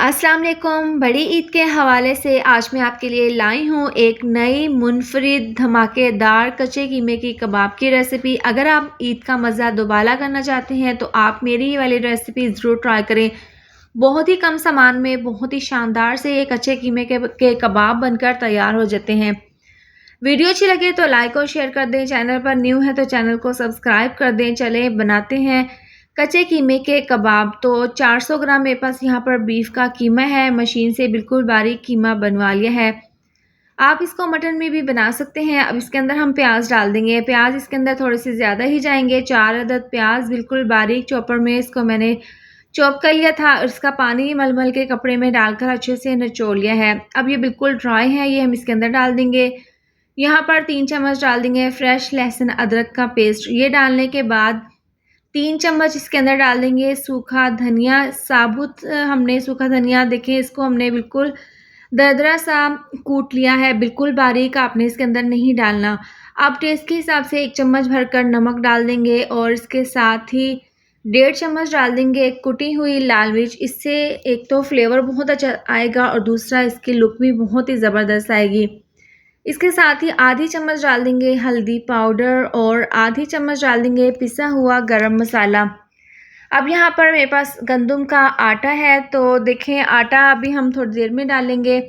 अस्सलाम वालेकुम। बड़ी ईद के हवाले से आज मैं आपके लिए लाई हूँ एक नई मुनफरिद धमाकेदार कच्चे कीमे की कबाब की रेसिपी। अगर आप ईद का मज़ा दोबारा करना चाहते हैं तो आप मेरी ये वाली रेसिपी ज़रूर ट्राई करें। बहुत ही कम सामान में बहुत ही शानदार से ये कच्चे कीमे के कबाब बनकर तैयार हो जाते हैं। वीडियो अच्छी लगे तो लाइक और शेयर कर दें। चैनल पर न्यू है तो चैनल को सब्सक्राइब कर दें। चलें बनाते हैं कच्चे कीमे के कबाब। तो 400 ग्राम मेरे पास यहाँ पर बीफ का कीमा है। मशीन से बिल्कुल बारीक कीमा बनवा लिया है। आप इसको मटन में भी बना सकते हैं। अब इसके अंदर हम प्याज डाल देंगे। प्याज इसके अंदर थोड़े से ज़्यादा ही जाएंगे। 4 अदद प्याज बिल्कुल बारीक चॉपर में इसको मैंने चॉप कर लिया था और इसका पानी मलमल के कपड़े में डालकर अच्छे से निचोड़ लिया है। अब ये बिल्कुल ड्राई है, ये हम इसके अंदर डाल देंगे। यहाँ पर 3 चम्मच डाल देंगे फ्रेश लहसुन अदरक का पेस्ट। ये डालने के बाद 3 चम्मच इसके अंदर डाल देंगे सूखा धनिया साबुत। हमने सूखा धनिया देखें इसको हमने बिल्कुल दरदरा सा कूट लिया है, बिल्कुल बारीक आपने इसके अंदर नहीं डालना। आप टेस्ट के हिसाब से 1 चम्मच भरकर नमक डाल देंगे और इसके साथ ही 1.5 चम्मच डाल देंगे कुटी हुई लाल मिर्च। इससे एक तो फ्लेवर बहुत अच्छा आएगा और दूसरा इसकी लुक भी बहुत ही ज़बरदस्त आएगी। इसके साथ ही आधी चम्मच डाल देंगे हल्दी पाउडर और आधी चम्मच डाल देंगे पिसा हुआ गरम मसाला। अब यहाँ पर मेरे पास गंदम का आटा है, तो देखें आटा अभी हम थोड़ी देर में डालेंगे।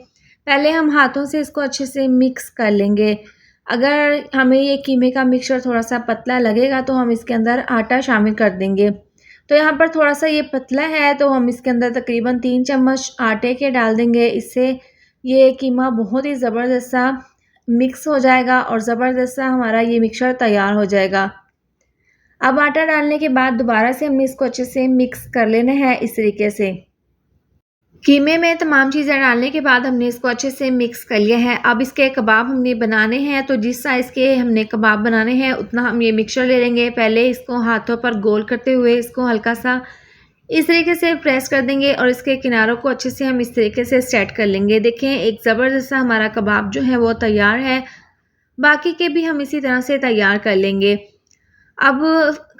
पहले हम हाथों से इसको अच्छे से मिक्स कर लेंगे। अगर हमें ये कीमे का मिक्सचर थोड़ा सा पतला लगेगा तो हम इसके अंदर आटा शामिल कर देंगे। तो यहाँ पर थोड़ा सा ये पतला है तो हम इसके अंदर तकरीबन 3 चम्मच आटे के डाल देंगे। इससे ये कीमा बहुत ही ज़बरदस्त सा मिक्स हो जाएगा और ज़बरदस्त सा हमारा ये मिक्सचर तैयार हो जाएगा। अब आटा डालने के बाद दोबारा से हमने इसको अच्छे से मिक्स कर लेना है। इस तरीके से कीमे में तमाम चीज़ें डालने के बाद हमने इसको अच्छे से मिक्स कर लिया है। अब इसके कबाब हमने बनाने हैं, तो जिस साइज़ के हमने कबाब बनाने हैं उतना हम ये मिक्सचर ले लेंगे। पहले इसको हाथों पर गोल करते हुए इसको हल्का सा इस तरीके से प्रेस कर देंगे और इसके किनारों को अच्छे से हम इस तरीके से सेट कर लेंगे। देखें एक ज़बरदस्त सा हमारा कबाब जो है वो तैयार है। बाकी के भी हम इसी तरह से तैयार कर लेंगे। अब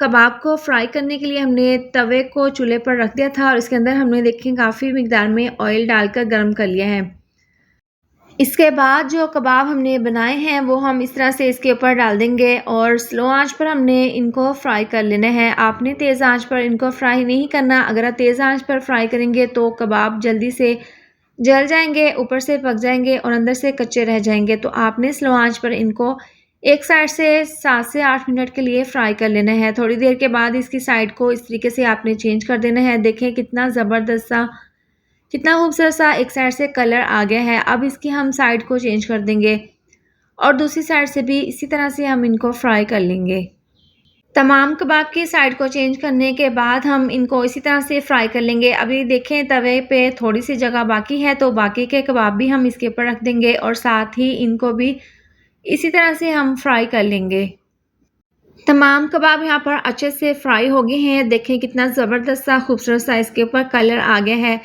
कबाब को फ्राई करने के लिए हमने तवे को चूल्हे पर रख दिया था और इसके अंदर हमने देखें काफ़ी मिकदार में ऑयल डालकर गर्म कर लिया है। इसके बाद जो कबाब हमने बनाए हैं वो हम इस तरह से इसके ऊपर डाल देंगे और स्लो आंच पर हमने इनको फ्राई कर लेना है। आपने तेज़ आंच पर इनको फ्राई नहीं करना। अगर आप तेज़ आंच पर फ्राई करेंगे तो कबाब जल्दी से जल जाएंगे, ऊपर से पक जाएंगे और अंदर से कच्चे रह जाएंगे। तो आपने स्लो आंच पर इनको एक साइड से 7 से 8 मिनट के लिए फ्राई कर लेना है। थोड़ी देर के बाद इसकी साइड को इस तरीके से आपने चेंज कर देना है। देखें कितना ज़बरदस्त सा कितना खूबसूरत सा एक साइड से कलर आ गया है। अब इसकी हम साइड को चेंज कर देंगे और दूसरी साइड से भी इसी तरह से हम इनको फ्राई कर लेंगे। तमाम कबाब की साइड को चेंज करने के बाद हम इनको इसी तरह से फ्राई कर लेंगे। अभी देखें तवे पे थोड़ी सी जगह बाकी है तो बाकी के कबाब भी हम इसके ऊपर रख देंगे और साथ ही इनको भी इसी तरह से हम फ्राई कर लेंगे। तमाम कबाब यहाँ पर अच्छे से फ्राई हो गए हैं। देखें कितना ज़बरदस्त सा खूबसूरत सा इसके ऊपर कलर आ गया है।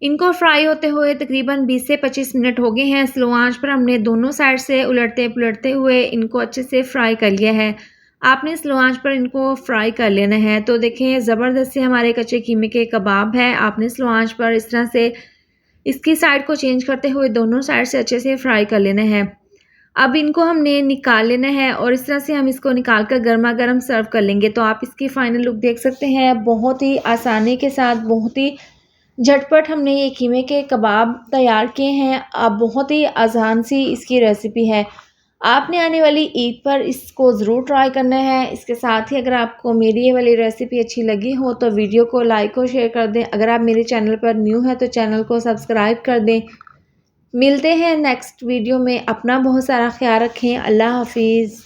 इनको फ्राई होते हुए तकरीबन 20 से 25 मिनट हो गए हैं। स्लो आंच पर हमने दोनों साइड से उलटते पुलटते हुए इनको अच्छे से फ्राई कर लिया है। आपने स्लो आंच पर इनको फ्राई कर लेना है। तो देखें ज़बरदस्त से हमारे कच्चे कीमे के कबाब हैं। आपने स्लो आंच पर इस तरह से इसकी साइड को चेंज करते हुए दोनों साइड से अच्छे से फ्राई कर लेना है। अब इनको हमने निकाल लेना है और इस तरह से हम इसको निकाल कर गर्मा गर्म सर्व कर लेंगे। तो आप इसकी फ़ाइनल लुक देख सकते हैं। बहुत ही आसानी के साथ बहुत ही झटपट हमने ये कीमे के कबाब तैयार किए हैं। अब बहुत ही आसान सी इसकी रेसिपी है। आपने आने वाली ईद पर इसको ज़रूर ट्राई करना है। इसके साथ ही अगर आपको मेरी ये वाली रेसिपी अच्छी लगी हो तो वीडियो को लाइक और शेयर कर दें। अगर आप मेरे चैनल पर न्यू हैं तो चैनल को सब्सक्राइब कर दें। मिलते हैं नेक्स्ट वीडियो में। अपना बहुत सारा ख्याल रखें। अल्लाह हाफिज़।